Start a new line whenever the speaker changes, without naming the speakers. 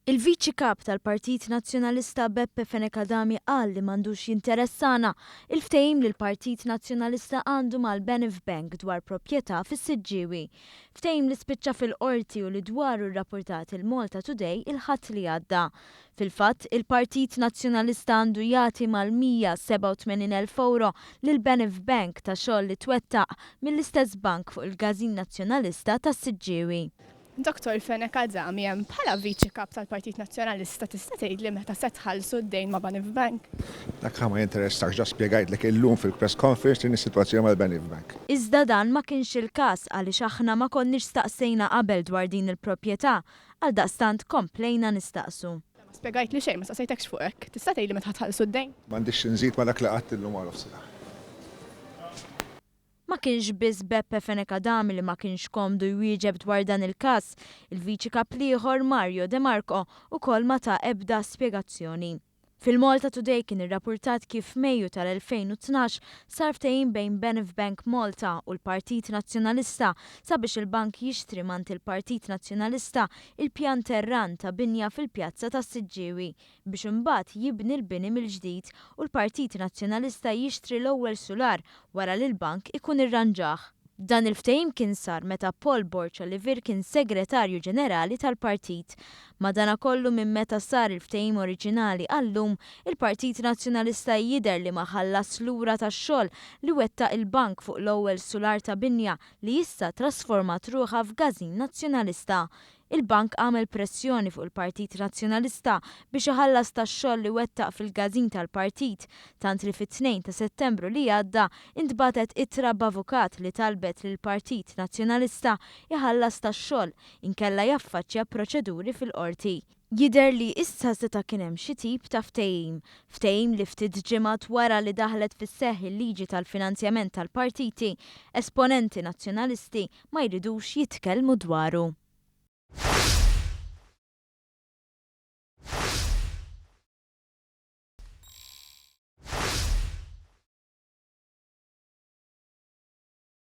Il-Viċi Kap tal-Partit Nazzjonalista Beppe Fenekadami qal li m'għandux jinteressana il-ftehim li l-Partit Nazzjonalista għandu mal-Benev Bank dwar proprjetà fis-Siġġiewi. Ftehim li spiċċa fil-qorti u li dwaru rrapportat il-Malta Today il-ħadd li għadda. Fil-fatt, il-Partit Nazzjonalista għandu jagħti mal-187,000 euro lil Benev Bank ta' xogħol li twettaq mill-istess bank fuq il-Gażin Nazzjonalista tas-Siġġiewi.
Dr. Fenekadami, bħala Viċi Kap tal-Partit Nazzjonalista tista' tgħidli meta se tħallsu d-dejn ma' Benev Bank?
Dak ma jinteressax ġa spjegajtlek illum fil-press conference din is-sitwazzjoni mal-Benev Bank.
Iżda dan ma kienx il-każ għaliex aħna ma konniex staqsejna qabel dwar din il-proprjetà, għal daqstant komplejna nistaqsu.
Ma spjegajt li xejn, ma staqsejtekx fuq hekk. Tista' tgħidli meta tħallsu d-dejn?
M'għandix inżid ma dak li qatt illum għal ofsila.
Ma kienx biss Beppe Fenekadami li ma kienx komdu jwieġeb dwar dan il-każ, il-Viċi Kap ieħor Mario De Marco ukoll ma ta' ebda spjegazzjoni. Fil-Malta Today kien irrapportat kif Mejju tal-2012 sar ftehim bejn Benev Bank Malta u l-Partit Nazzjonalista sabiex il-bank jixtri mant il-Partit Nazzjonalista il-pjan terran ta' binja fil-pjazza tas-Siġġiewi biex imbagħad jibni l-bini mill-ġdid u l-Partit Nazzjonalista jixtri l-ewwel sular wara li l-bank ikun irranġah. Dan il-ftehim kien sar meta Paul Borċalivir kien segretarju ġenerali tal-partit. Madankollu minn meta sar il-ftehim oriġinali għallum, il-Partit Nazzjonalista jidher li ma ħallas lura tax-xogħol li wettaq il-bank fuq l-ewwel sular ta' binja li issa trasformat ruħha f'Gażin Nazzjonalista. Il-bank għamel pressjoni fuq il-Partit Nazzjonalista biex iħallas tax-xogħol li wettaq fil-Gażin tal-Partit, tant li fit-2 ta' Settembru li għadda intbatet ittra b'avukat li talbet lil Partit Nazzjonalista iħallas tax-xogħol inkella jaffaċċja proċeduri fil-qorti. Jidher li issa seta' kien hemm xi tip ta' ftehim li ftit ġimgħat wara li daħlet fis-seħħ il-liġi tal-finanzjament tal-partiti, esponenti nazzjonalisti ma jridux jitkellmu dwaru.